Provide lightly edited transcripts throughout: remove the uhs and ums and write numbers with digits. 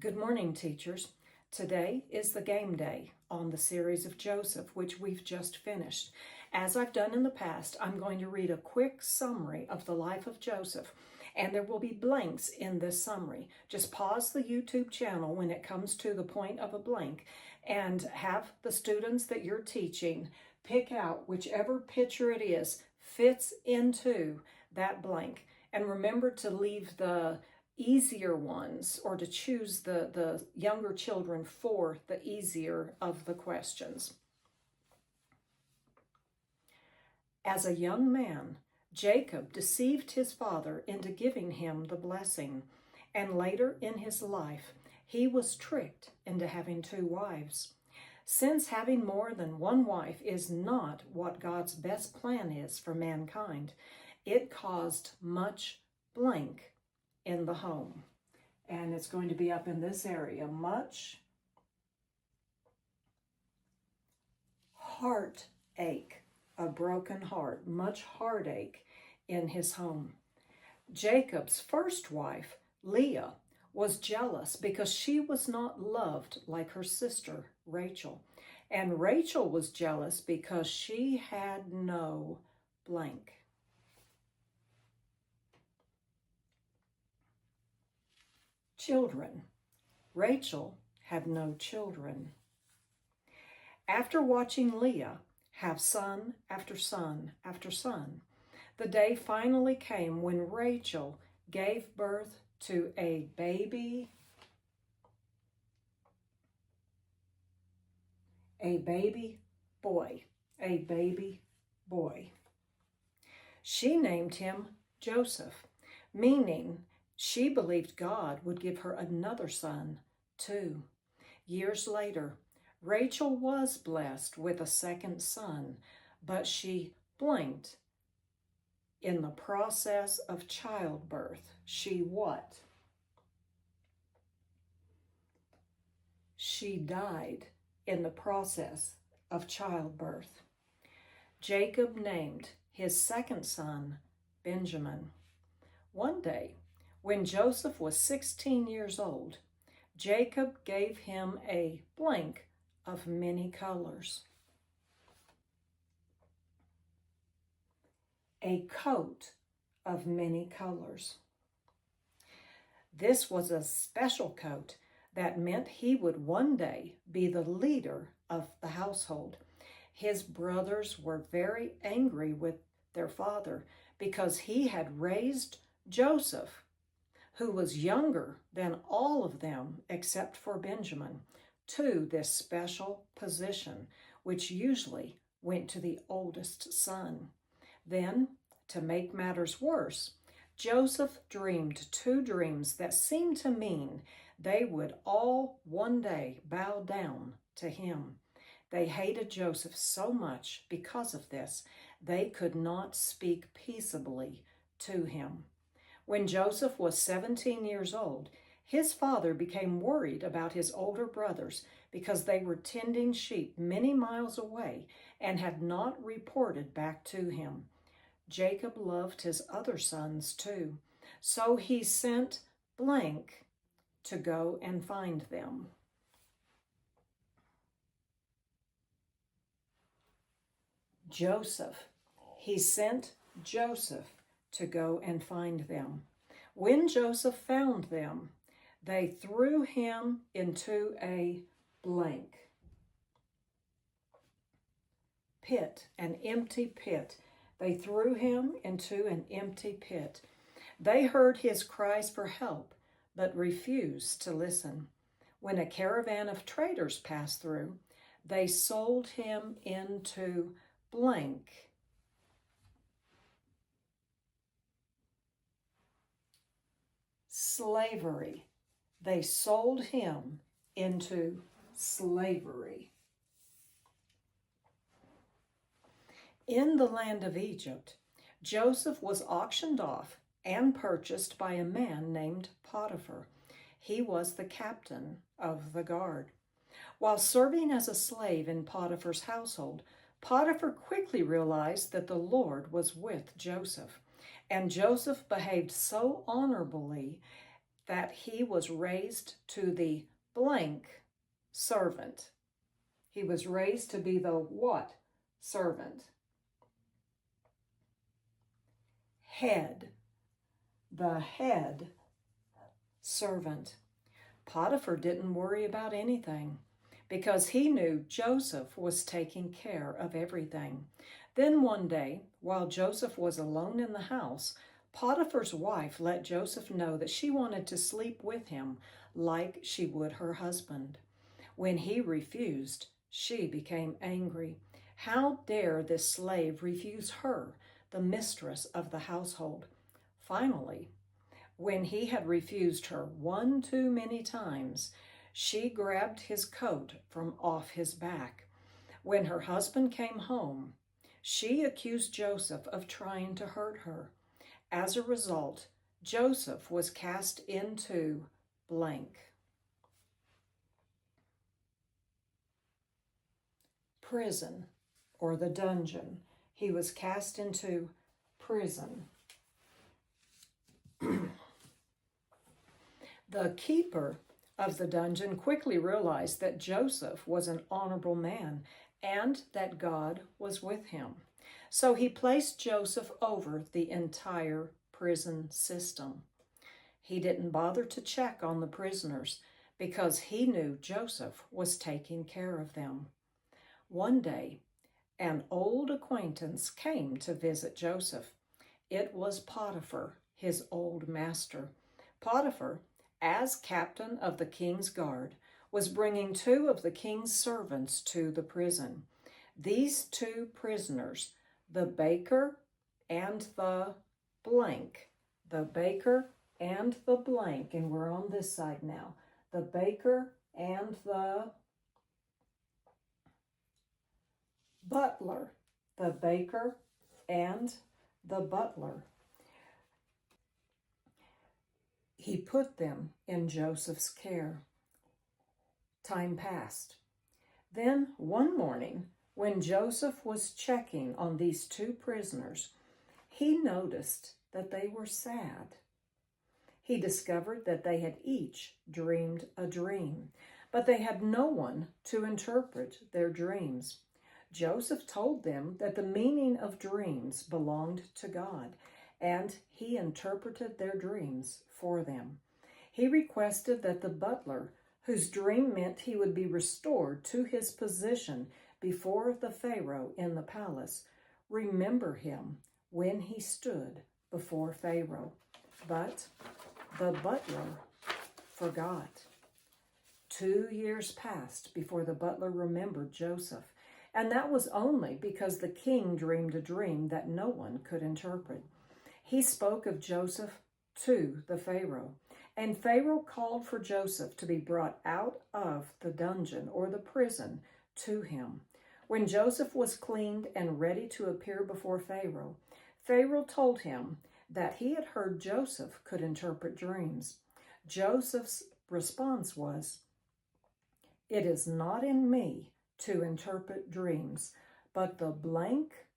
Good morning, teachers. Today is the game day on the series of Joseph, which we've just finished. As I've done in the past, I'm going to read a quick summary of the life of Joseph, and there will be blanks in this summary. Just pause the YouTube channel when it comes to the point of a blank and have the students that you're teaching pick out whichever picture it is fits into that blank. And remember to leave the easier ones, or to choose the younger children for the easier of the questions. As a young man, Jacob deceived his father into giving him the blessing, and later in his life, he was tricked into having 2 wives. Since having more than one wife is not what God's best plan is for mankind, it caused much blank in the home. And it's going to be up in this area. Much heartache, a broken heart, much heartache in his home. Jacob's first wife, Leah, was jealous because she was not loved like her sister, Rachel. And Rachel was jealous because she had no blank. Children. Rachel had no children. After watching Leah have son after son after son, the day finally came when Rachel gave birth to a baby boy. She named him Joseph, meaning she believed God would give her another son, too. Years later, Rachel was blessed with a second son, but she blinked in the process of childbirth. She what? She died in the process of childbirth. Jacob named his second son Benjamin. One day, when Joseph was 16 years old, Jacob gave him a blank of many colors. A coat of many colors. This was a special coat that meant he would one day be the leader of the household. His brothers were very angry with their father because he had raised Joseph, who was younger than all of them except for Benjamin, to this special position, which usually went to the oldest son. Then, to make matters worse, Joseph dreamed 2 dreams that seemed to mean they would all one day bow down to him. They hated Joseph so much because of this, they could not speak peaceably to him. When Joseph was 17 years old, his father became worried about his older brothers because they were tending sheep many miles away and had not reported back to him. Jacob loved his other sons too, so he sent blank to go and find them. Joseph. He sent Joseph to go and find them. When Joseph found them, they threw him into a blank pit, an empty pit. They threw him into an empty pit. They heard his cries for help, but refused to listen. When a caravan of traders passed through, they sold him into blank slavery. They sold him into slavery. In the land of Egypt, Joseph was auctioned off and purchased by a man named Potiphar. He was the captain of the guard. While serving as a slave in Potiphar's household, Potiphar quickly realized that the Lord was with Joseph, and Joseph behaved so honorably that he was raised to the blank servant. He was raised to be the what? Servant. Head. The head servant. Potiphar didn't worry about anything because he knew Joseph was taking care of everything. Then one day, while Joseph was alone in the house, Potiphar's wife let Joseph know that she wanted to sleep with him like she would her husband. When he refused, she became angry. How dare this slave refuse her, the mistress of the household? Finally, when he had refused her one too many times, she grabbed his coat from off his back. When her husband came home, she accused Joseph of trying to hurt her. As a result, Joseph was cast into blank. Prison, or the dungeon. He was cast into prison. The keeper of the dungeon quickly realized that Joseph was an honorable man and that God was with him. So he placed Joseph over the entire prison system. He didn't bother to check on the prisoners because he knew Joseph was taking care of them. One day, an old acquaintance came to visit Joseph. It was Potiphar, his old master. Potiphar, as captain of the king's guard, was bringing two of the king's servants to the prison. These two prisoners, the baker and the blank, and we're on this side now, the baker and the butler, He put them in Joseph's care. Time passed. Then one morning, when Joseph was checking on these two prisoners, he noticed that they were sad. He discovered that they had each dreamed a dream, but they had no one to interpret their dreams. Joseph told them that the meaning of dreams belonged to God, and he interpreted their dreams for them. He requested that the butler, whose dream meant he would be restored to his position before the Pharaoh in the palace, remember him when he stood before Pharaoh. But the butler forgot. 2 years passed before the butler remembered Joseph, and that was only because the king dreamed a dream that no one could interpret. He spoke of Joseph to the Pharaoh, and Pharaoh called for Joseph to be brought out of the dungeon or the prison to him. When Joseph was cleaned and ready to appear before Pharaoh, Pharaoh told him that he had heard Joseph could interpret dreams. Joseph's response was, "It is not in me to interpret dreams, but the blank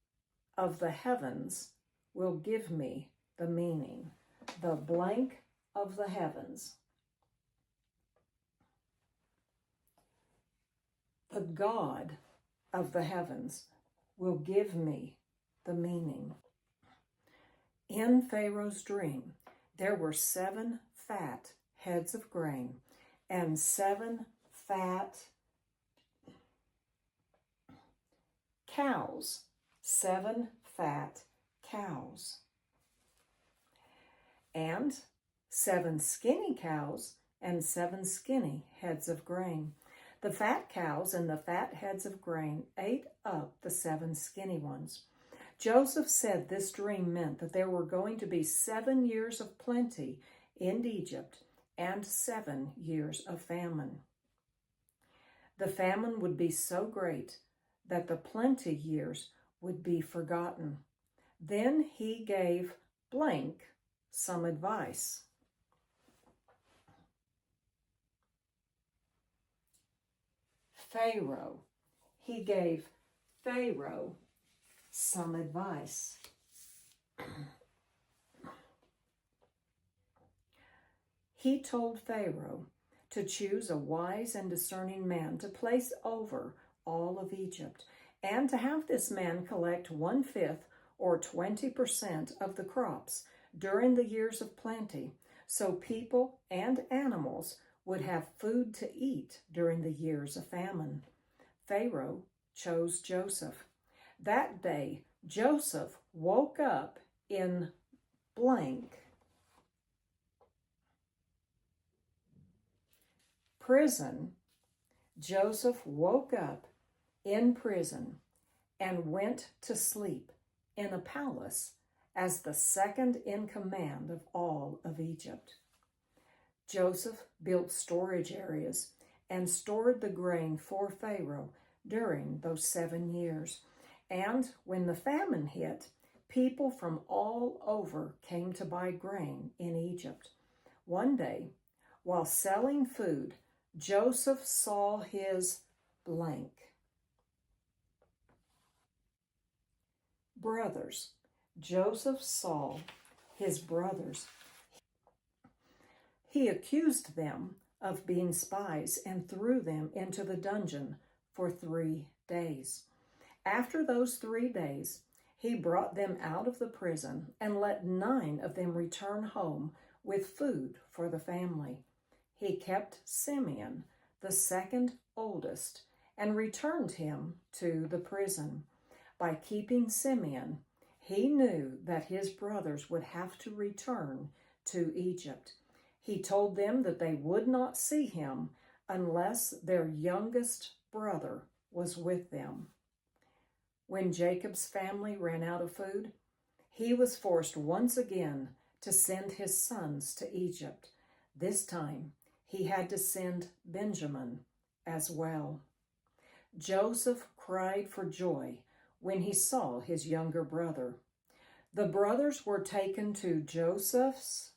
of the heavens will give me the meaning." The blank of the heavens. The God of the heavens will give me the meaning. In Pharaoh's dream, there were 7 fat heads of grain and 7 fat cows. 7 fat cows. And 7 skinny cows and 7 skinny heads of grain. The fat cows and the fat heads of grain ate up the 7 skinny ones. Joseph said this dream meant that there were going to be 7 years of plenty in Egypt and 7 years of famine. The famine would be so great that the plenty years would be forgotten. Then he gave blank some advice. Pharaoh. He gave Pharaoh some advice. he told Pharaoh to choose a wise and discerning man to place over all of Egypt, and to have this man collect 1/5 or 20% of the crops during the years of plenty, so people and animals would have food to eat during the years of famine. Pharaoh chose Joseph. That day, Joseph woke up in blank prison. Joseph woke up in prison and went to sleep in a palace as the second in command of all of Egypt. Joseph built storage areas and stored the grain for Pharaoh during those 7 years. And when the famine hit, people from all over came to buy grain in Egypt. One day, while selling food, Joseph saw his blank brothers. Joseph saw his brothers. He accused them of being spies and threw them into the dungeon for 3 days. After those 3 days, he brought them out of the prison and let 9 of them return home with food for the family. He kept Simeon, the second oldest, and returned him to the prison. By keeping Simeon, he knew that his brothers would have to return to Egypt. He told them that they would not see him unless their youngest brother was with them. When Jacob's family ran out of food, he was forced once again to send his sons to Egypt. This time, he had to send Benjamin as well. Joseph cried for joy when he saw his younger brother. The brothers were taken to Joseph's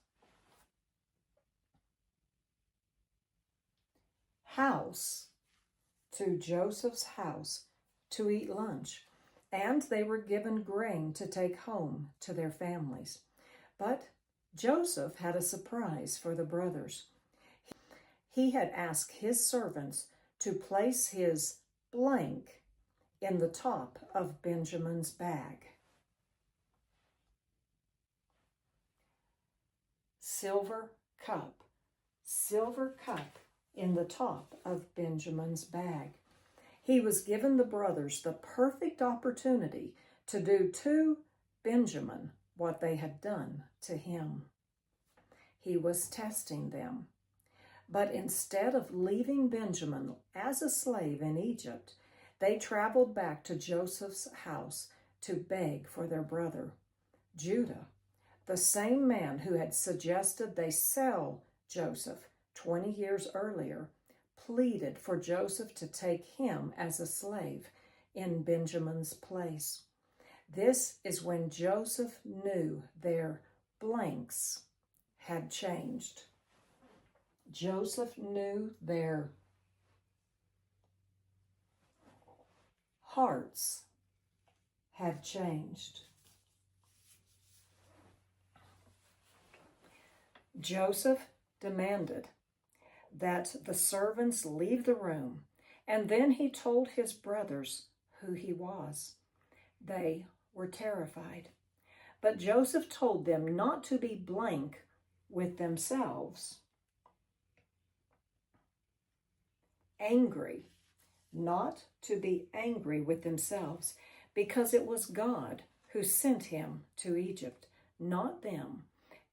house, to eat lunch, and they were given grain to take home to their families. But Joseph had a surprise for the brothers. He had asked his servants to place his blank in the top of Benjamin's bag. Silver cup in the top of Benjamin's bag. He was given the brothers the perfect opportunity to do to Benjamin what they had done to him. He was testing them. But instead of leaving Benjamin as a slave in Egypt, they traveled back to Joseph's house to beg for their brother. Judah, the same man who had suggested they sell Joseph 20 years earlier, pleaded for Joseph to take him as a slave in Benjamin's place. This is when Joseph knew their blanks had changed. Joseph knew their hearts had changed. Joseph demanded that the servants leave the room, and then he told his brothers who he was. They were terrified. But Joseph told them not to be blank with themselves. Angry, not to be angry with themselves, because it was God who sent him to Egypt, not them,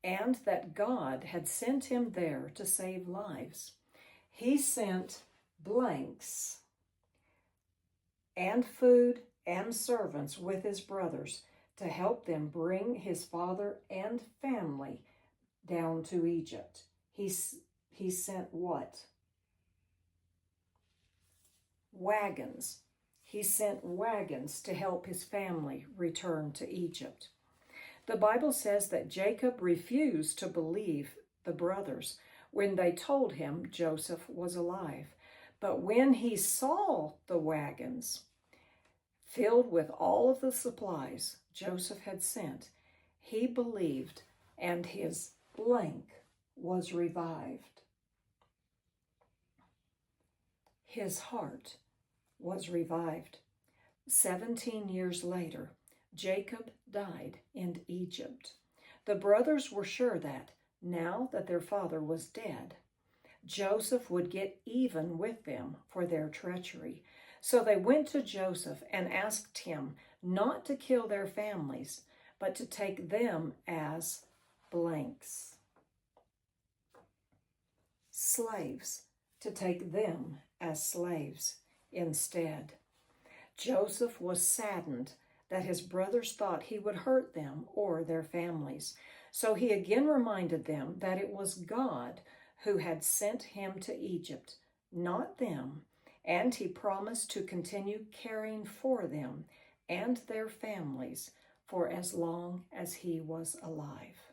and that God had sent him there to save lives. He sent blanks and food and servants with his brothers to help them bring his father and family down to Egypt. He sent what? Wagons. He sent wagons to help his family return to Egypt. The Bible says that Jacob refused to believe the brothers when they told him Joseph was alive. But when he saw the wagons filled with all of the supplies Joseph had sent, he believed, and his blank was revived. His heart was revived. 17 years later, Jacob died in Egypt. The brothers were sure that, now that their father was dead, Joseph would get even with them for their treachery. So they went to Joseph and asked him not to kill their families, but to take them as blanks. Slaves, to take them as slaves instead. Joseph was saddened that his brothers thought he would hurt them or their families. So he again reminded them that it was God who had sent him to Egypt, not them, and he promised to continue caring for them and their families for as long as he was alive.